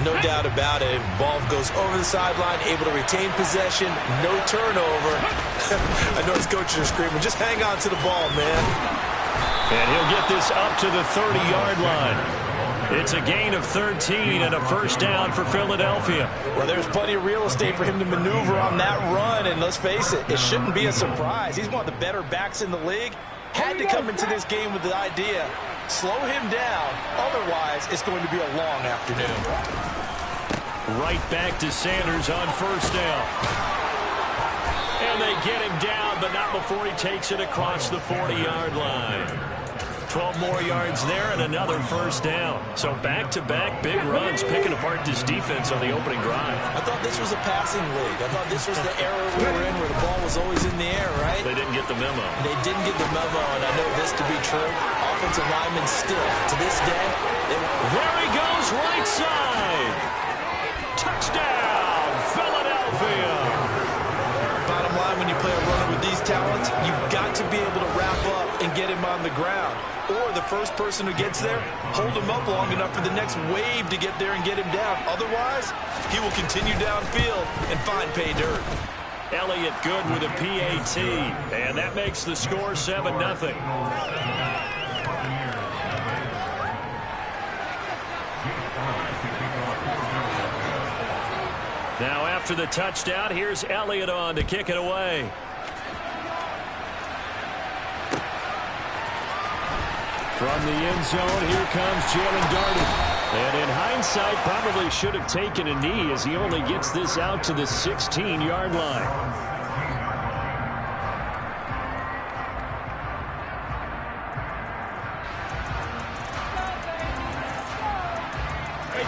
no doubt about it. Ball goes over the sideline, able to retain possession, no turnover. I know his coaches are screaming, just hang on to the ball, man. And he'll get this up to the 30-yard line. It's a gain of 13 and a first down for Philadelphia. Well, there's plenty of real estate for him to maneuver on that run, and let's face it, it shouldn't be a surprise. He's one of the better backs in the league. Had to come into this game with the idea, slow him down, otherwise it's going to be a long afternoon. Right back to Sanders on first down. And they get him down, but not before he takes it across the 40-yard line. 12 more yards there and another first down. So back-to-back big runs, picking apart this defense on the opening drive. I thought this was a passing league. I thought this was the era we were in where the ball was always in the air, right? They didn't get the memo. They didn't get the memo, and I know this to be true. Offensive linemen still, to this day. There he goes, right side. Touchdown, Philadelphia. Bottom line, when you play a runner with these talents, you've got to be able to wrap up and get him on the ground. Or the first person who gets there, hold him up long enough for the next wave to get there and get him down. Otherwise, he will continue downfield and find pay dirt. Elliott good with a PAT, and that makes the score 7-0. Now after the touchdown, here's Elliott on to kick it away. From the end zone, here comes Jalen Darden. And in hindsight, probably should have taken a knee as he only gets this out to the 16-yard line.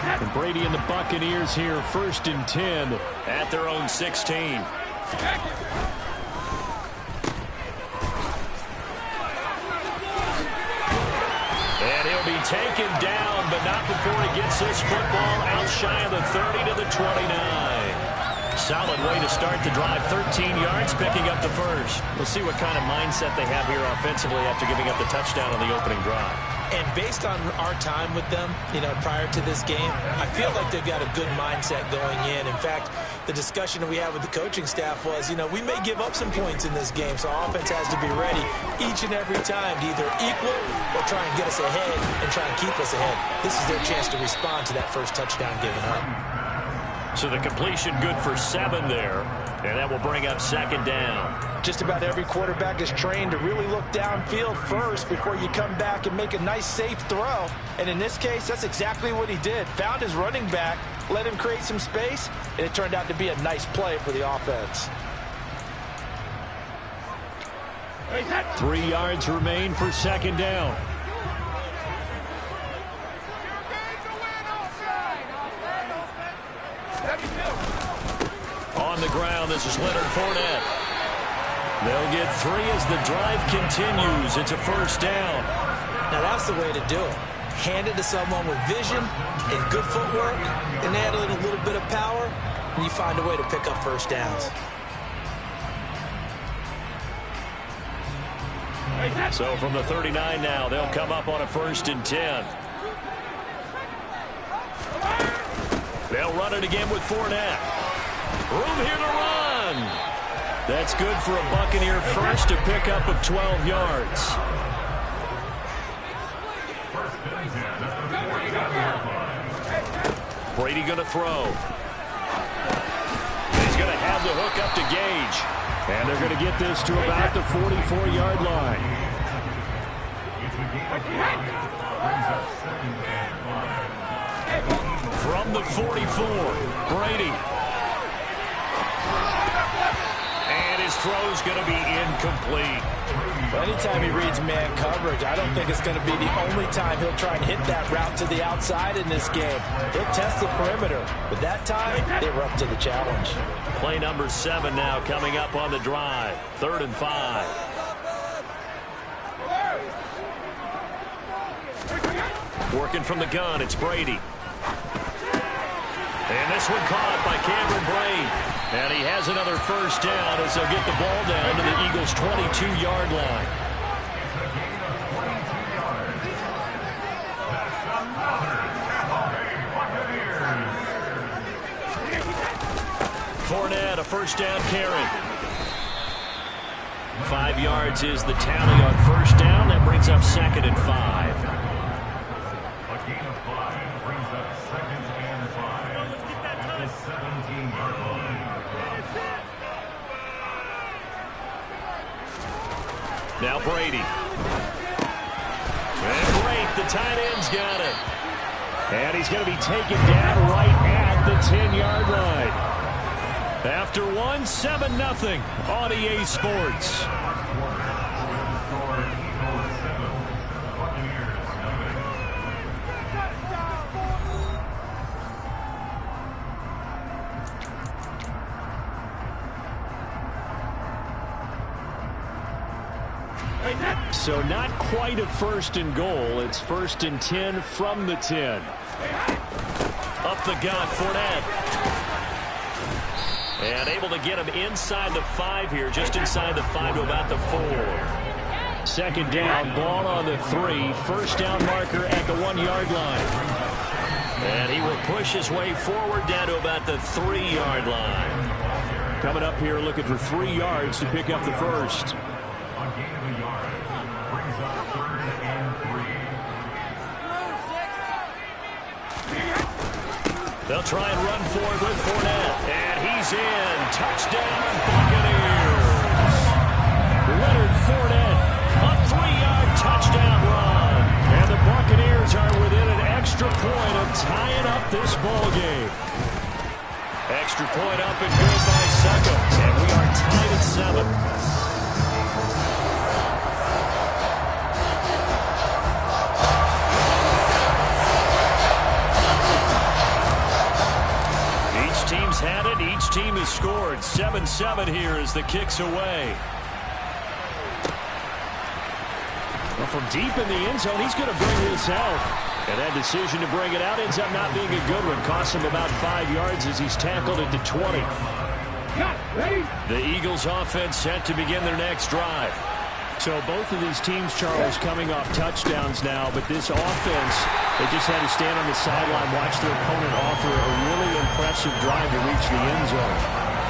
And Brady and the Buccaneers here, 1st and 10 at their own 16. And he'll be taken down, but not before he gets this football out shy of the 30 to the 29. Solid way to start the drive. 13 yards, picking up the first. We'll see what kind of mindset they have here offensively after giving up the touchdown on the opening drive. And based on our time with them, prior to this game, I feel like they've got a good mindset going in. In fact, the discussion that we had with the coaching staff was, we may give up some points in this game, so our offense has to be ready each and every time to either equal or try and get us ahead and try and keep us ahead. This is their chance to respond to that first touchdown given up. So the completion good for 7 there, and that will bring up 2nd down. Just about every quarterback is trained to really look downfield first before you come back and make a nice, safe throw. And in this case, that's exactly what he did. Found his running back, let him create some space, and it turned out to be a nice play for the offense. 3 yards remain for 2nd down. On the ground, this is Leonard Fournette. They'll get 3 as the drive continues. It's a first down. Now that's the way to do it. Hand it to someone with vision and good footwork, and add in a little bit of power, and you find a way to pick up first downs. So from the 39 now, they'll come up on a 1st and 10. They'll run it again with Fournette. Room here to run. That's good for a Buccaneer first, a pickup of 12 yards. Brady going to throw. He's going to have the hook up to Gage. And they're going to get this to about the 44-yard line. From the 44, Brady. And his throw's going to be incomplete. Well, anytime he reads man coverage, I don't think it's going to be the only time he'll try and hit that route to the outside in this game. He'll test the perimeter, but that time, they were up to the challenge. Play number 7 now coming up on the drive. 3rd and 5. Working from the gun, it's Brady. And this one caught by Cameron Brate. And he has another first down as they'll get the ball down to the Eagles' 22-yard line. Fournette, a first down carry. 5 yards is the tally on first down. That brings up 2nd and 5. A gain of 5 brings up 2nd and 5 at the 17-yard line. Now Brady. And great, the tight end's got it. And he's going to be taken down right at the 10-yard line. After 1, 7-0 on EA Sports. So not quite a 1st and goal. It's 1st and 10 from the 10. Up the gut, Fournette. And able to get him inside the 5 here, just inside the 5 to about the 4. 2nd down, ball on the 3. First down marker at the 1-yard line. And he will push his way forward down to about the 3-yard line. Coming up here looking for 3 yards to pick up the first. A gain of a yard brings up 3rd and 3. They'll try and run forward with Fournette. And he's in. Touchdown, Buccaneers. Leonard Fournette, a 3-yard touchdown run. And the Buccaneers are within an extra point of tying up this ball game. Extra point up and good by Succo. And we are tied at 7. Team's had it. Each team has scored. 7-7 here as the kick's away. Well, from deep in the end zone, he's going to bring this out. And that decision to bring it out ends up not being a good one. Costs him about 5 yards as he's tackled at the 20. The Eagles offense set to begin their next drive. So both of these teams, Charles, coming off touchdowns now, but this offense, they just had to stand on the sideline, watch their opponent offer a really impressive drive to reach the end zone.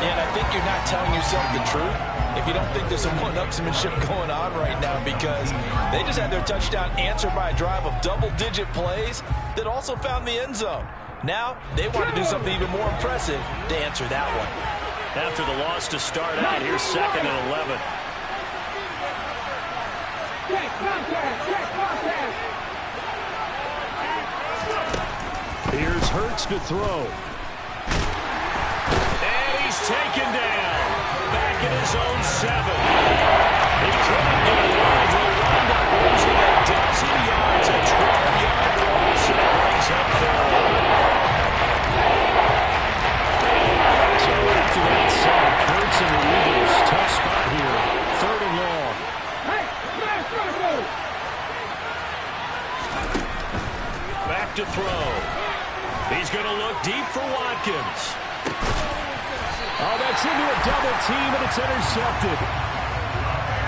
And I think you're not telling yourself the truth if you don't think there's some one-upsmanship going on right now, because they just had their touchdown answered by a drive of double-digit plays that also found the end zone. Now they want to do something even more impressive to answer that one. After the loss to start out, here's 2nd and 11. Here's Hurts to throw. And he's taken down. Back in his own 7. He tried to ride. He wound up losing a dozen yards. A 12-yard loss. And it brings up 3rd. So after that sack, Hurts and the Eagles, tough spot here. 3rd and long. Back to throw. He's going to look deep for Watkins. Oh, that's into a double team, and it's intercepted.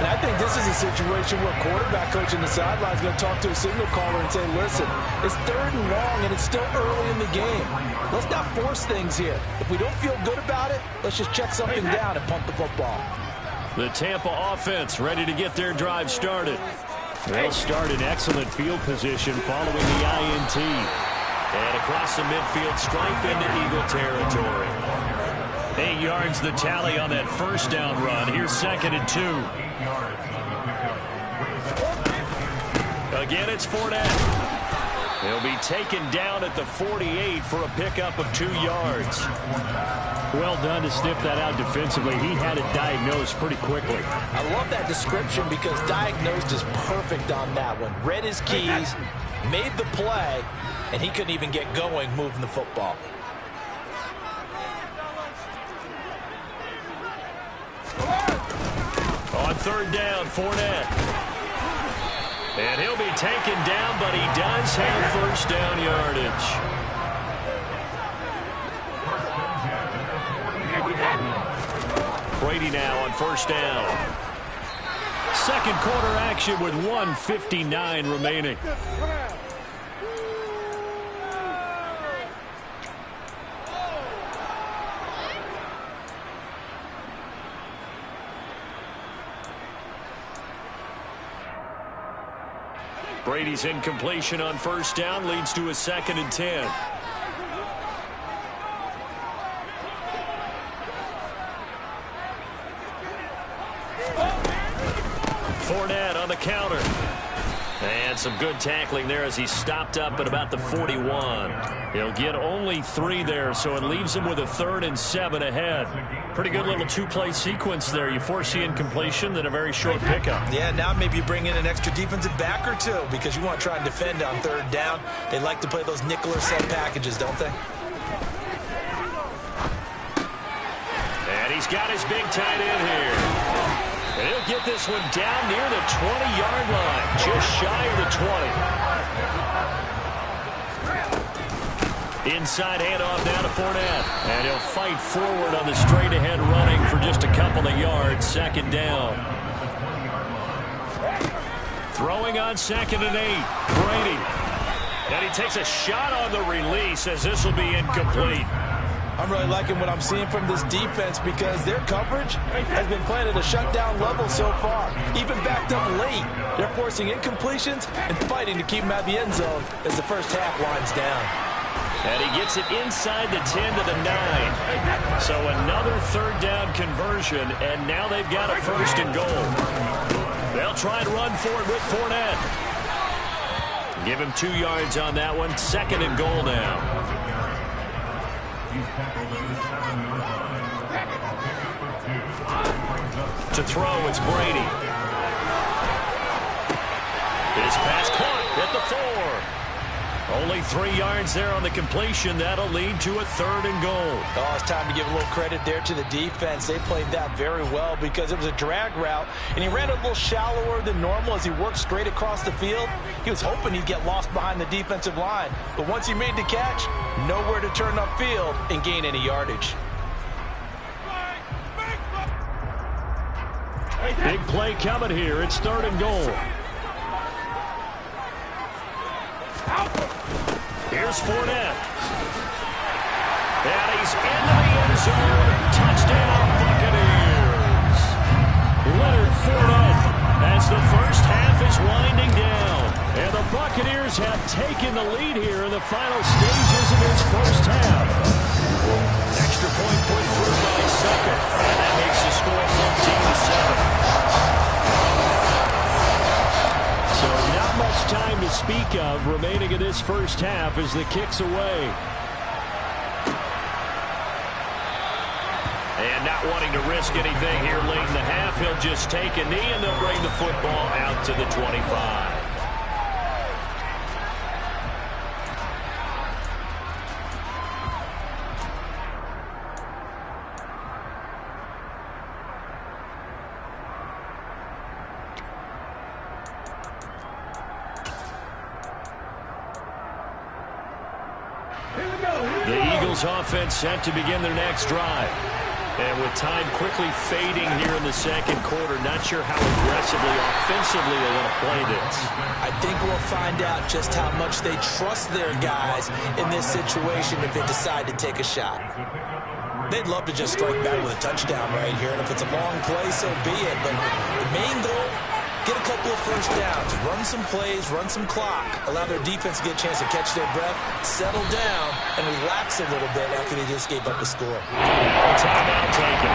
And I think this is a situation where quarterback coach in the sideline is going to talk to a signal caller and say, listen, it's 3rd and long, and it's still early in the game. Let's not force things here. If we don't feel good about it, let's just check something down and punt the football. The Tampa offense ready to get their drive started. They'll start in excellent field position following the INT. And across the midfield stripe into Eagle territory. 8 yards the tally on that first down run. Here's 2nd and 2. Again, it's Fournette. He'll be taken down at the 48 for a pickup of 2 yards. Well done to sniff that out defensively. He had it diagnosed pretty quickly. I love that description because diagnosed is perfect on that one. Read his keys, made the play, and he couldn't even get going moving the football. On 3rd down, Fournette. And he'll be taken down, but he does have first down yardage. Brady now on first down. Second quarter action with 1:59 remaining. Brady's incompletion on first down leads to a 2nd and 10. Fournette on the counter. And some good tackling there as he stopped up at about the 41. He'll get only 3 there, so it leaves him with a 3rd and 7 ahead. Pretty good little 2-play sequence there. You force the incompletion, then a very short pickup. Yeah, now maybe you bring in an extra defensive back or 2 because you want to try and defend on 3rd down. They like to play those nickel or set packages, don't they? And he's got his big tight end here. And he'll get this one down near the 20-yard line, just shy of the 20. Inside handoff now to Fournette. And he'll fight forward on the straight-ahead running for just a couple of yards. 2nd down. Throwing on 2nd and 8. Brady. And he takes a shot on the release as this will be incomplete. I'm really liking what I'm seeing from this defense because their coverage has been playing at a shutdown level so far. Even backed up late, they're forcing incompletions and fighting to keep them out of the end zone as the first half winds down. And he gets it inside the 10 to the 9. So another 3rd down conversion, and now they've got a 1st and goal. They'll try and run for it with Fournette. Give him 2 yards on that one. 2nd and goal now. To throw, it's Brady. His pass caught at the 4. Only 3 yards there on the completion. That'll lead to a 3rd and goal. Oh, it's time to give a little credit there to the defense. They played that very well because it was a drag route, and he ran a little shallower than normal as he worked straight across the field. He was hoping he'd get lost behind the defensive line, but once he made the catch, nowhere to turn upfield and gain any yardage. Big play coming here. It's 3rd and goal. Here's Fournette. And he's into the end zone. Touchdown, Buccaneers. Leonard Fournette as the first half is winding down. And the Buccaneers have taken the lead here in the final stages of this first half. Extra point put through by Sucker. And that makes the score 14-7. So not much time to speak of remaining in this first half as the kick's away. And not wanting to risk anything here late in the half, he'll just take a knee and they'll bring the football out to the 25. The Eagles offense set to begin their next drive. And with time quickly fading here in the 2nd quarter, not sure how aggressively, offensively they want to play this. I think we'll find out just how much they trust their guys in this situation if they decide to take a shot. They'd love to just strike back with a touchdown right here, and if it's a long play, so be it. But the main goal, get a couple of first downs, run some plays, run some clock, allow their defense to get a chance to catch their breath, settle down, and relax a little bit after they just gave up a score. Timeout taken.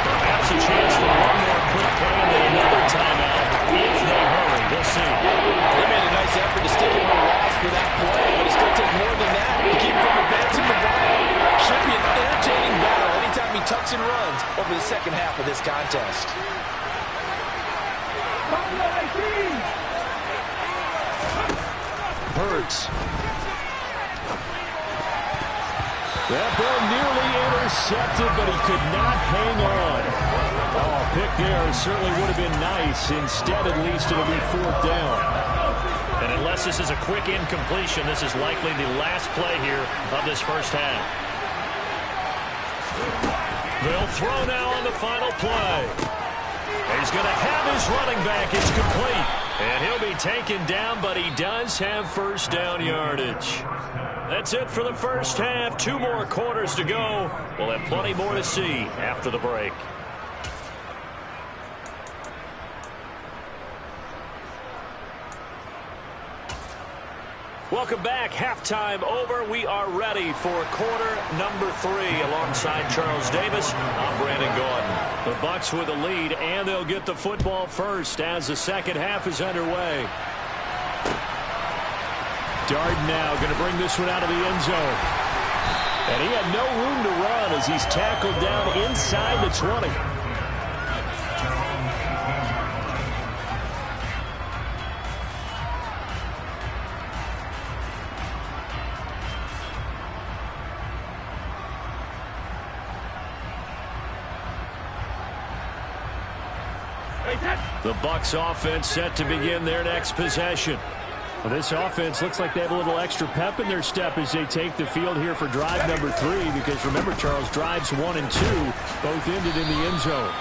Perhaps a chance for one more quick play and then another timeout if they hurry. We'll see. They made a nice effort to stick him in a loss for that play, but it's going to take more than that to keep him from advancing the ball. Should be an entertaining battle anytime he tucks and runs over the second half of this contest. Hurts. That ball nearly intercepted, but he could not hang on. Oh, pick there certainly would have been nice. Instead, at least it'll be 4th down. And unless this is a quick incompletion, this is likely the last play here of this first half. They'll throw now on the final play. He's going to have his running back. It's complete. And he'll be taken down, but he does have first down yardage. That's it for the first half. 2 more quarters to go. We'll have plenty more to see after the break. Welcome back. Halftime over. We are ready for quarter number 3. Alongside Charles Davis, I'm Brandon Gordon. The Bucs with the lead, and they'll get the football first as the second half is underway. Darden now going to bring this one out of the end zone. And he had no room to run as he's tackled down inside the 20. The Bucs offense set to begin their next possession. Well, this offense looks like they have a little extra pep in their step as they take the field here for drive number 3, because remember, Charles, drives 1 and 2 both ended in the end zone.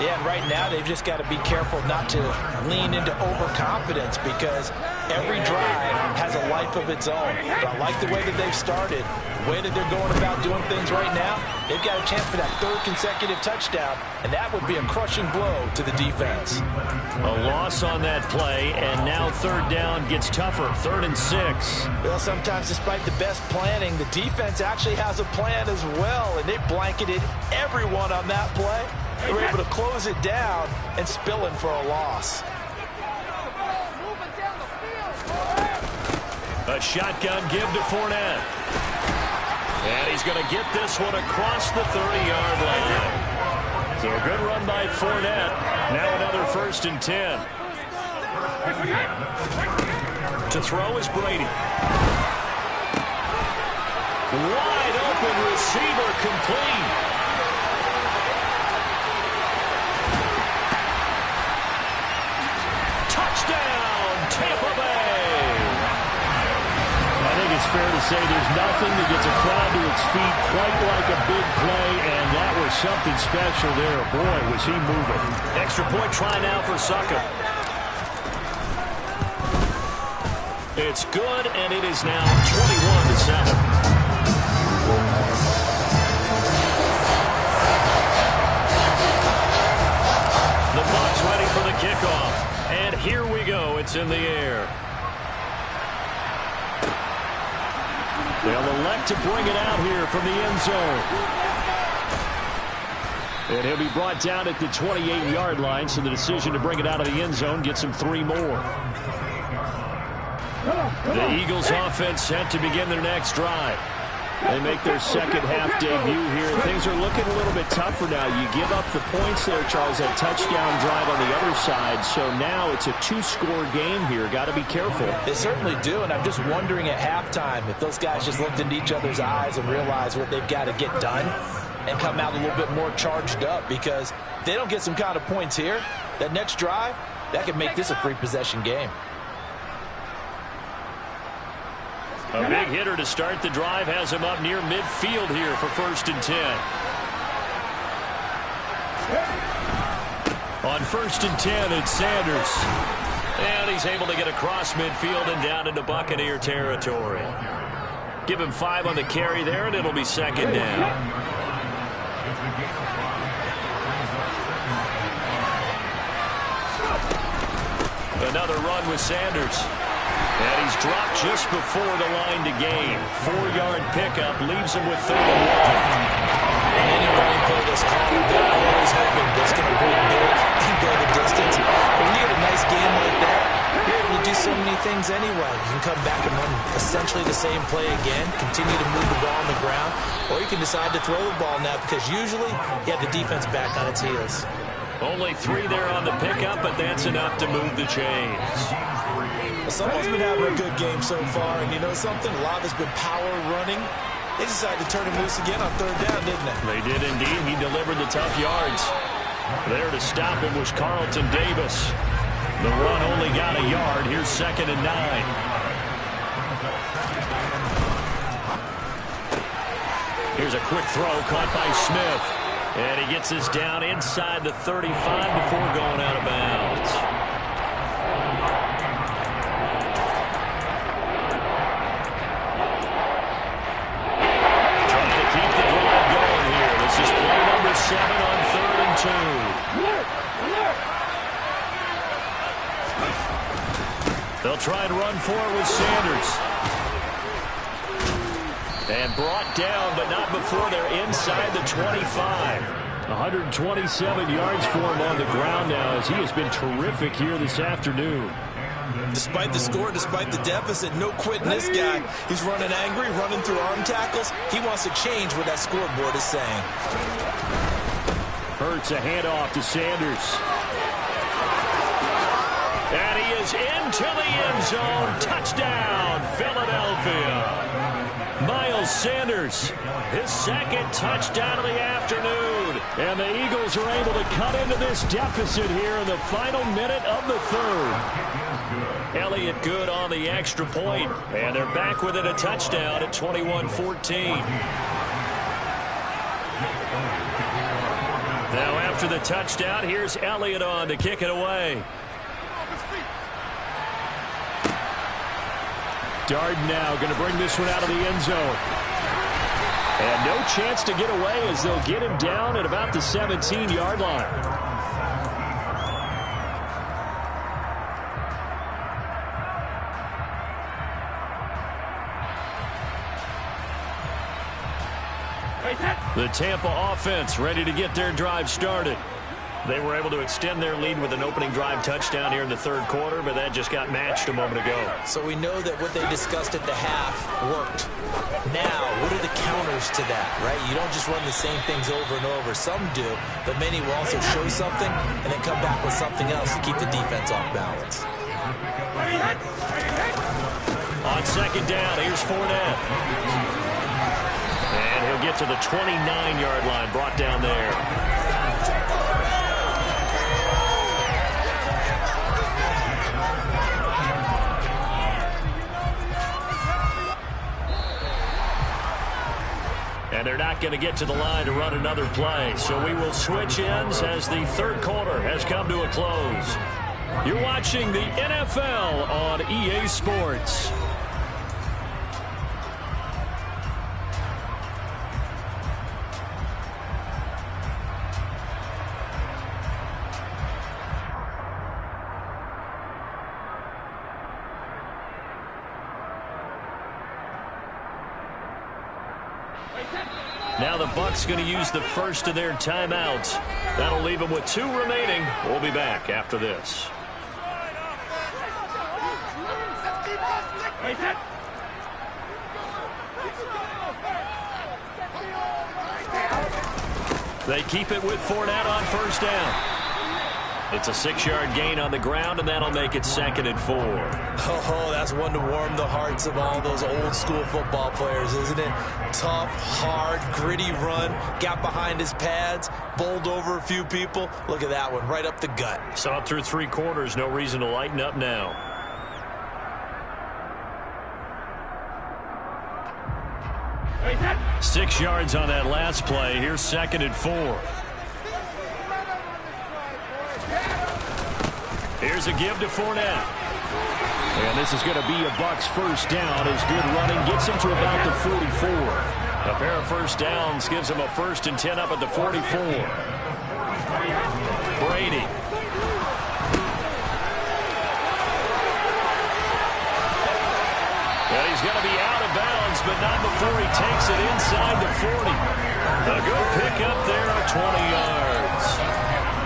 Yeah, and right now they've just got to be careful not to lean into overconfidence, because every drive has a life of its own. But I like the way that they've started, the way that they're going about doing things right now. They've got a chance for that 3rd consecutive touchdown, and that would be a crushing blow to the defense. A loss on that play, and now 3rd down gets tougher, 3rd and 6. Well, sometimes despite the best planning, the defense actually has a plan as well, and they blanketed everyone on that play. They were able to close it down and spill in for a loss. A shotgun give to Fournette. And he's going to get this one across the 30-yard line. So a good run by Fournette. Now another 1st and 10. To throw is Brady. Wide open receiver, complete. Touchdown, Tampa Bay. I think it's fair to say there's nothing that gets a crowd to its feet quite like a big play, and that was something special there. Boy, was he moving. Extra point try now for Sucker. It's good, and it is now 21-7. The Bucs ready for the kickoff. And here we go. It's in the air. They'll elect to bring it out here from the end zone. And he'll be brought down at the 28-yard line, so the decision to bring it out of the end zone gets him 3 more. The Eagles offense set to begin their next drive. They make their second half debut here. Things are looking a little bit tougher now. You give up the points there, Charles, that touchdown drive on the other side. So now it's a 2-score game here. Got to be careful. They certainly do, and I'm just wondering at halftime if those guys just looked into each other's eyes and realized what they've got to get done and come out a little bit more charged up, because if they don't get some kind of points here, that next drive, that could make this a 3-possession game. A big hitter to start the drive has him up near midfield here for 1st and 10. On 1st and 10, it's Sanders. And he's able to get across midfield and down into Buccaneer territory. Give him 5 on the carry there, and it'll be 2nd down. Another run with Sanders. And he's dropped just before the line to gain. 4-yard pickup leaves him with 3rd and 1. Any running play that's called, they're always hoping that's going to break big and go the distance. But when you get a nice game like that, you're able to do so many things anyway. You can come back and run essentially the same play again, continue to move the ball on the ground, or you can decide to throw the ball now, because usually you have the defense back on its heels. Only 3 there on the pickup, but that's enough to move the chains. Well, someone's been having a good game so far, and you know something? A lot has been power running. They decided to turn him loose again on 3rd down, didn't they? They did indeed. He delivered the tough yards. There to stop him was Carlton Davis. The run only got a yard. Here's 2nd and 9. Here's a quick throw caught by Smith. And he gets this down inside the 35 before going out of bounds. Trying to keep the drive going here. This is play number 7 on 3rd and 2. They'll try and run for it with Sanders. And brought down, but not before they're inside the 25. 127 yards for him on the ground now, as he has been terrific here this afternoon. Despite the score, despite the deficit, no quitting this guy. He's running angry, running through arm tackles. He wants to change what that scoreboard is saying. Hurts a handoff to Sanders. And he is into the end zone. Touchdown, Philadelphia. Miles Sanders, his second touchdown of the afternoon. And the Eagles are able to cut into this deficit here in the final minute of the third. Elliott good on the extra point. And they're back within a touchdown at 21-14. Now after the touchdown, here's Elliott on to kick it away. Darden now going to bring this one out of the end zone. And no chance to get away as they'll get him down at about the 17-yard line. The Tampa offense ready to get their drive started. They were able to extend their lead with an opening drive touchdown here in the third quarter, but that just got matched a moment ago. So we know that what they discussed at the half worked. Now, what are the counters to that, right? You don't just run the same things over and over. Some do, but many will also show something and then come back with something else to keep the defense off balance. On second down, here's Fournette. And he'll get to the 29-yard line, brought down there. And they're not going to get to the line to run another play. So we will switch ends as the third quarter has come to a close. You're watching the NFL on EA Sports. Now the Bucs going to use the first of their timeouts. That'll leave them with 2 remaining. We'll be back after this. They keep it with Fournette on first down. It's a 6-yard gain on the ground, and that'll make it 2nd and 4. Oh, that's one to warm the hearts of all those old-school football players, isn't it? Tough, hard, gritty run, got behind his pads, bowled over a few people. Look at that one, right up the gut. Saw it through 3 quarters, no reason to lighten up now. Hey, 6 yards on that last play. Here's 2nd and 4. Here's a give to Fournette. And this is going to be a Bucs first down as good running gets him to about the 44. A pair of first downs gives him a 1st and 10 up at the 44. Brady. Well, he's going to be out of bounds, but not before he takes it inside the 40. A good pickup there at 20 yards.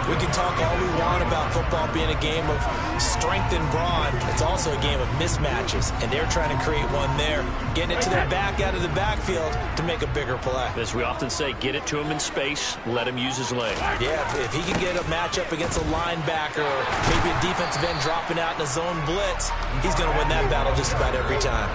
We can talk all we want about football being a game of strength and brawn. It's also a game of mismatches, and they're trying to create one there, getting it to their back out of the backfield to make a bigger play. As we often say, get it to him in space, let him use his leg. Yeah, if he can get a matchup against a linebacker or maybe a defensive end dropping out in a zone blitz, he's going to win that battle just about every time.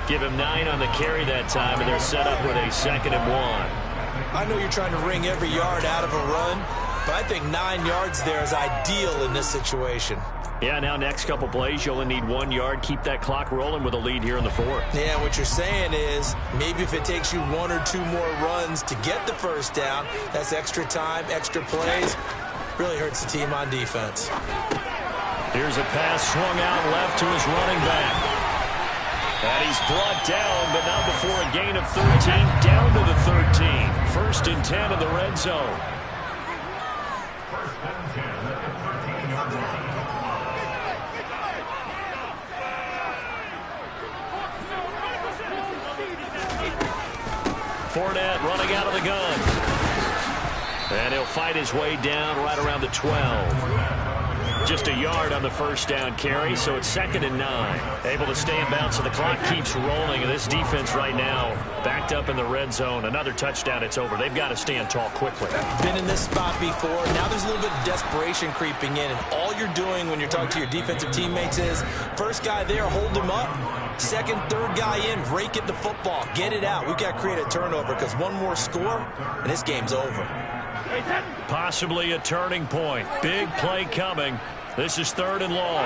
Give him 9 on the carry that time, and they're set up with a 2nd and 1. I know you're trying to wring every yard out of a run, but I think 9 yards there is ideal in this situation. Yeah, now next couple plays, you only need 1 yard. Keep that clock rolling with a lead here in the 4th. Yeah, what you're saying is maybe if it takes you 1 or 2 more runs to get the first down, that's extra time, extra plays. Really hurts the team on defense. Here's a pass swung out left to his running back. And he's brought down, but not before a gain of 13, down to the 13. 1st and 10 in the red zone. Fournette running out of the gun. And he'll fight his way down right around the 12. Just a yard on the first down carry, so it's 2nd and 9. Able to stay in bounds, so the clock keeps rolling. And this defense right now backed up in the red zone. Another touchdown, it's over. They've got to stand tall quickly. Been in this spot before. Now there's a little bit of desperation creeping in. And all you're doing when you're talking to your defensive teammates is, first guy there, hold him up. Second, third guy in, rake at the football. Get it out. We've got to create a turnover because one more score, and this game's over. Possibly a turning point. Big play coming. This is 3rd and long.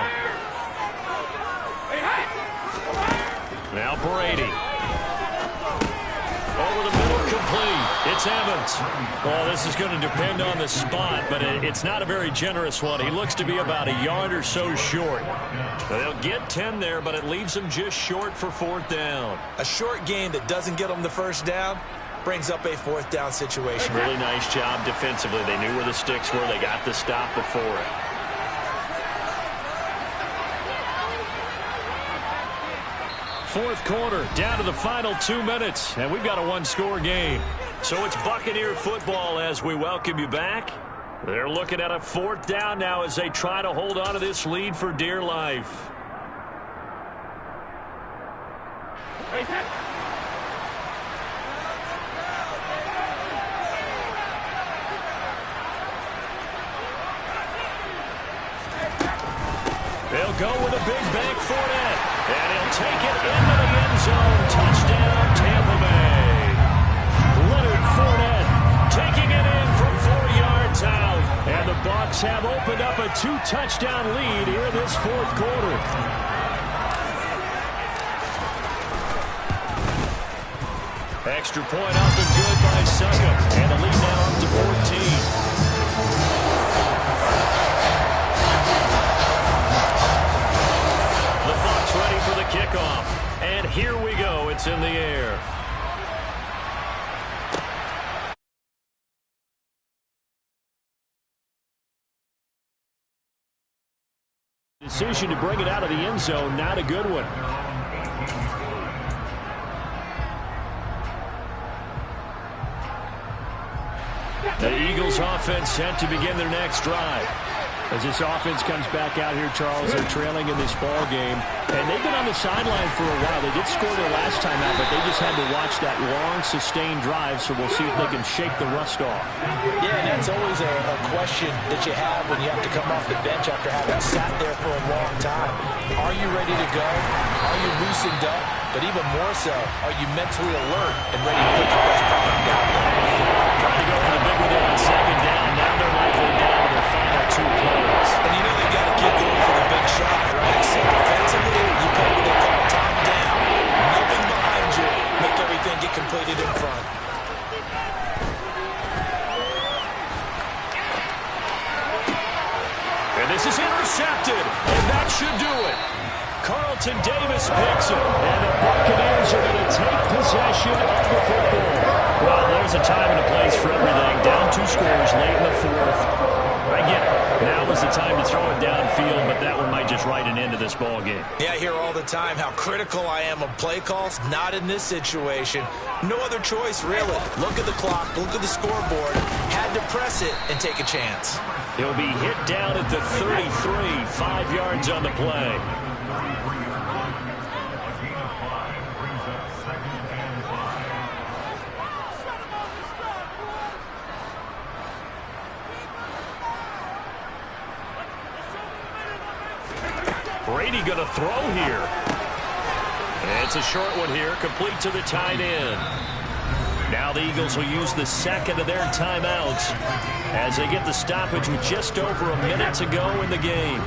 Now Brady. Over the middle, complete. It's Evans. Well, this is going to depend on the spot, but it's not a very generous one. He looks to be about a yard or so short. They'll get 10 there, but it leaves them just short for 4th down. A short game that doesn't get them the first down brings up a 4th down situation. Really nice job defensively. They knew where the sticks were. They got the stop before it. Fourth quarter, down to the final 2 minutes, and we've got a one-score game. So it's Buccaneer football as we welcome you back. They're looking at a 4th down now as they try to hold on to this lead for dear life. They'll go with a big bank Fournette, and he'll take it into the end zone. Touchdown, Tampa Bay. Leonard Fournette taking it in from 4 yards out, and the Bucs have opened up a 2-touchdown lead here in this 4th quarter. Extra point up and good by Suckup, and the lead now up to 14. Ready for the kickoff. And here we go. It's in the air. Decision to bring it out of the end zone. Not a good one. The Eagles offense set to begin their next drive. As this offense comes back out here, Charles, they're trailing in this ball game. And they've been on the sideline for a while. They did score their last time out, but they just had to watch that long, sustained drive, so we'll see if they can shake the rust off. Yeah, and that's always a question that you have when you have to come off the bench after having sat there for a long time. Are you ready to go? Are you loosened up? But even more so, are you mentally alert and ready to put your best product down there? Trying to go for the big one there on 2nd down. Now they're likely down to their final 2 plays. And you know they got to get going for the big shot, right? So defensively, you play what they call time down. Nothing behind you. Make everything get completed in front. And this is intercepted. And that should do it. Carlton Davis picks it. And the Buccaneers are going to take possession of the football. Well, there's a time and a place for everything. Down 2 scores late in the 4th. I get it. Now is the time to throw it downfield, but that one might just write an end to this ball game. Yeah, I hear all the time how critical I am of play calls. Not in this situation. No other choice, really. Look at the clock. Look at the scoreboard. Had to press it and take a chance. He'll be hit down at the 33, 5 yards on the play. Brady going to throw here. And it's a short one here, complete to the tight end. Now the Eagles will use the second of their timeouts as they get the stoppage with just over a minute to go in the game.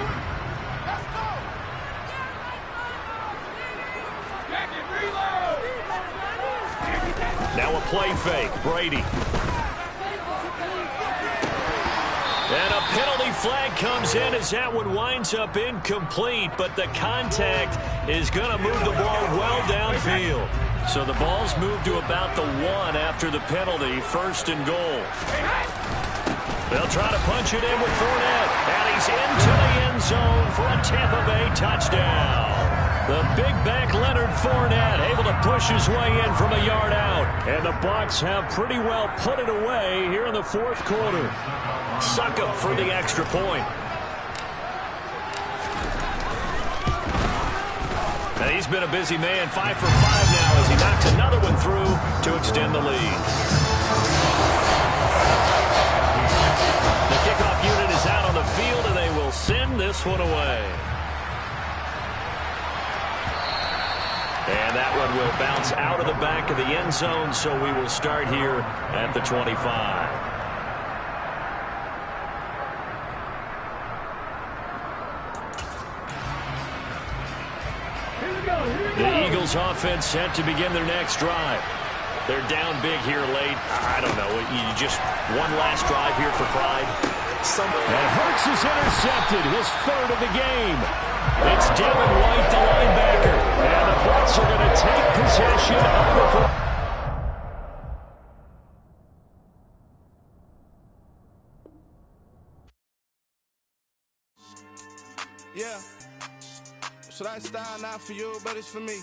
Now a play fake, Brady. And a penalty flag comes in as that one winds up incomplete, but the contact is going to move the ball well downfield. So the ball's moved to about the 1 after the penalty, 1st and goal. They'll try to punch it in with Fournette, and he's into the end zone for a Tampa Bay touchdown. The big back Leonard Fournette able to push his way in from a yard out. And the Bucs have pretty well put it away here in the fourth quarter. Wasssup for the extra point. And he's been a busy man, 5 for 5 now as he knocks another one through to extend the lead. The kickoff unit is out on the field, and they will send this one away. And that one will bounce out of the back of the end zone, so we will start here at the 25. The Eagles offense set to begin their next drive. They're down big here late. I don't know. You just one last drive here for pride. And Hurts is intercepted, his third of the game. It's Devin White, the linebacker. And the Bucs are going to take possession of the football. Yeah. So that style not for you, but it's for me.